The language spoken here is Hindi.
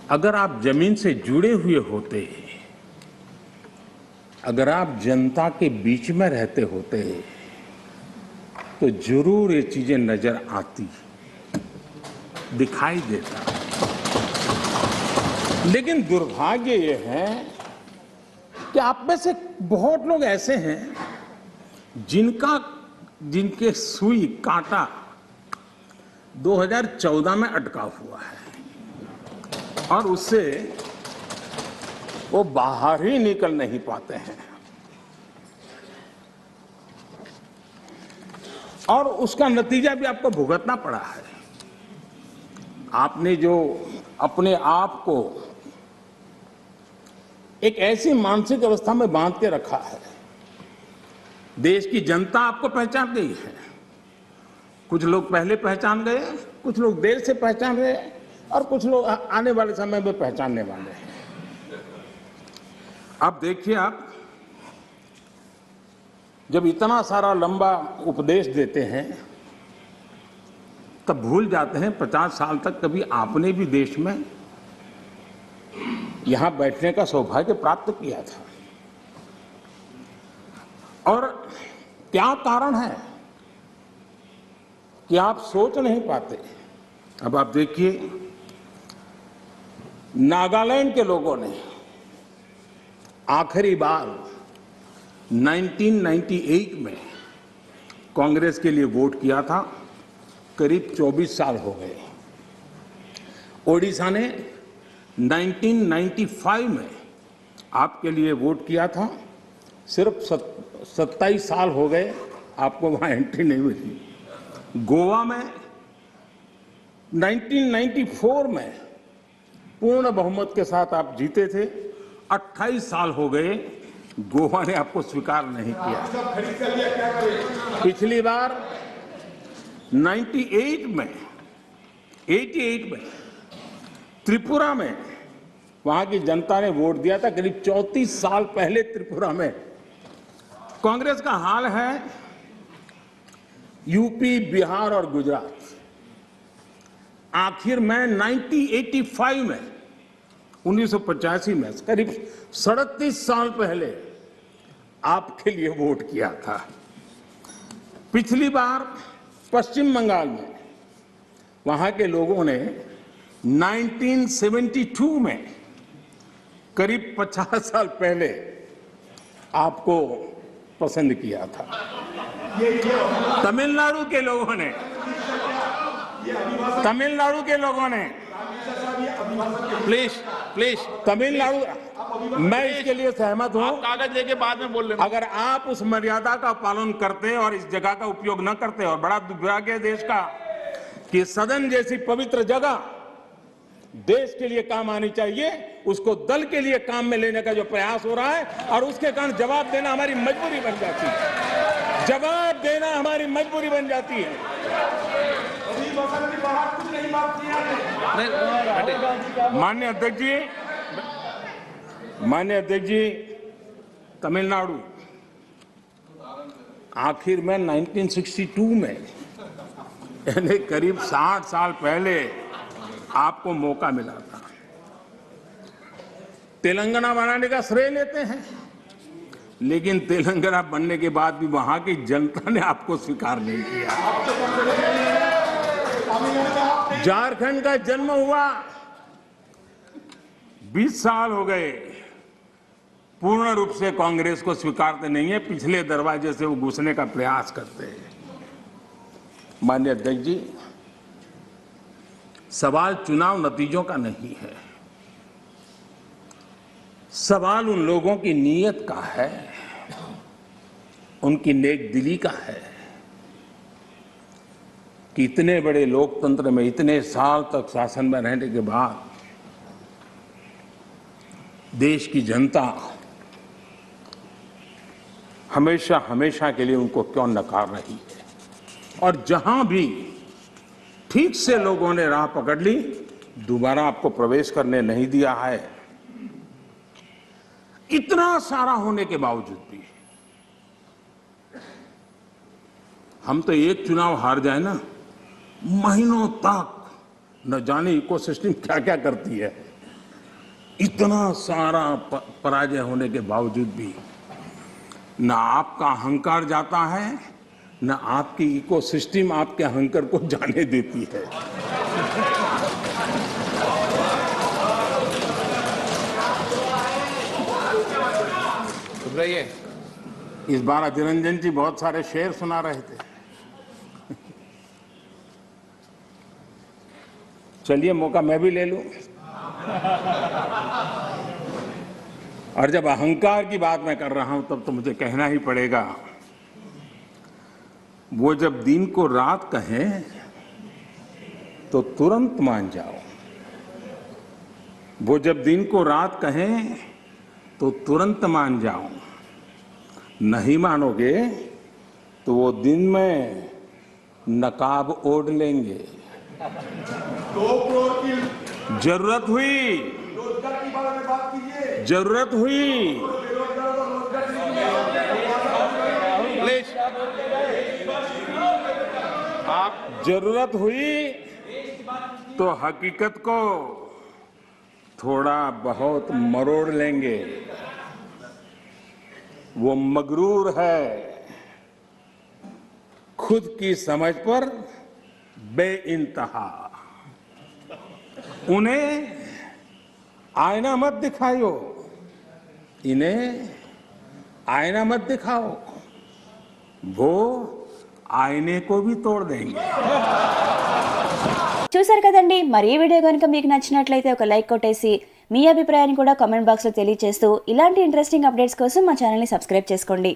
अगर आप जमीन से जुड़े हुए होते, अगर आप जनता के बीच में रहते होते, तो जरूर ये चीजें नजर आती, दिखाई देता। लेकिन दुर्भाग्य ये है कि आप में से बहुत लोग ऐसे हैं जिनके सुई कांटा 2014 में अटका हुआ है और उससे वो बाहर ही निकल नहीं पाते हैं और उसका नतीजा भी आपको भुगतना पड़ा है। आपने जो अपने आप को एक ऐसी मानसिक अवस्था में बांध के रखा है, देश की जनता आपको पहचान गई है। कुछ लोग पहले पहचान गए, कुछ लोग देर से पहचान गए और कुछ लोग आने वाले समय में पहचानने वाले हैं। अब देखिए, आप जब इतना सारा लंबा उपदेश देते हैं तब भूल जाते हैं 50 साल तक कभी आपने भी देश में यहां बैठने का सौभाग्य प्राप्त किया था। और क्या कारण है कि आप सोच नहीं पाते। अब आप देखिए, नागालैंड के लोगों ने आखिरी बार 1998 में कांग्रेस के लिए वोट किया था, करीब 24 साल हो गए। ओडिशा ने 1995 में आपके लिए वोट किया था, सिर्फ 27 साल हो गए, आपको वहां एंट्री नहीं मिली। गोवा में 1994 में पूर्ण बहुमत के साथ आप जीते थे, 28 साल हो गए, गोवा ने आपको स्वीकार नहीं किया। पिछली बार 88 में त्रिपुरा में वहां की जनता ने वोट दिया था, करीब 34 साल पहले त्रिपुरा में। कांग्रेस का हाल है यूपी, बिहार और गुजरात। आखिर में 1985 में 1985 में करीब 37 साल पहले आपके लिए वोट किया था। पिछली बार पश्चिम बंगाल में वहां के लोगों ने 1972 में करीब 50 साल पहले आपको पसंद किया था। तमिलनाडु के लोगों ने प्लीज तमिलनाडु, मैं इसके लिए सहमत हूं। कागज लेके बाद में बोल लेना। अगर आप उस मर्यादा का पालन करते और इस जगह का उपयोग न करते, और बड़ा दुर्भाग्य है देश का कि सदन जैसी पवित्र जगह देश के लिए काम आनी चाहिए, उसको दल के लिए काम में लेने का जो प्रयास हो रहा है, और उसके कारण जवाब देना हमारी मजबूरी बन जाती है। जवाब देना हमारी मजबूरी बन जाती है। माननीय अध्यक्ष जी, तमिलनाडु आखिर में 1962 में, यानी करीब 60 साल पहले आपको मौका मिला था। तेलंगाना बनाने का श्रेय लेते हैं, लेकिन तेलंगाना बनने के बाद भी वहां की जनता ने आपको स्वीकार नहीं किया। झारखंड का जन्म हुआ, 20 साल हो गए, पूर्ण रूप से कांग्रेस को स्वीकारते नहीं है, पिछले दरवाजे से वो घुसने का प्रयास करते हैं। माननीय अध्यक्ष जी, सवाल चुनाव नतीजों का नहीं है, सवाल उन लोगों की नीयत का है, उनकी नेक दिली का है कि इतने बड़े लोकतंत्र में इतने साल तक शासन में रहने के बाद देश की जनता हमेशा हमेशा के लिए उनको क्यों नकार रही है। और जहां भी ठीक से लोगों ने राह पकड़ ली, दोबारा आपको प्रवेश करने नहीं दिया है। इतना सारा होने के बावजूद भी हम तो एक चुनाव हार जाए ना, महीनों तक न जाने इकोसिस्टम क्या क्या करती है, इतना सारा पराजय होने के बावजूद भी न आपका अहंकार जाता है, न आपकी इकोसिस्टम आपके अहंकार को जाने देती है। इस बार अधीर रंजन जी बहुत सारे शेर सुना रहे थे। चलिए मौका मैं भी ले लूं। और जब अहंकार की बात मैं कर रहा हूं तब तो मुझे कहना ही पड़ेगा, वो जब दिन को रात कहें तो तुरंत मान जाओ, वो जब दिन को रात कहें तो तुरंत मान जाओ, नहीं मानोगे तो वो दिन में नकाब ओढ़ लेंगे। 2 करोड़ की जरूरत हुई, रोजगार की बात कीजिए। जरूरत हुई जरूरत हुई तो हकीकत को थोड़ा बहुत मरोड़ लेंगे। वो मगरूर है, खुद की समझ पर बेइंतहा। उन्हें आईना मत दिखाओ, इन्हें आईना मत दिखाओ, वो आईने को भी तोड़ देंगे। చూసారు కదండి, మరి ఈ వీడియో కనుక మీకు నచ్చినట్లయితే ఒక లైక్ కొట్టేసి మీ అభిప్రాయాన్ని కూడా కామెంట్ బాక్స్లో తెలియజేస్తూ ఇలాంటి ఇంట్రెస్టింగ్ అప్డేట్స్ కోసం మా ఛానల్ని సబ్స్క్రైబ్ చేసుకోండి.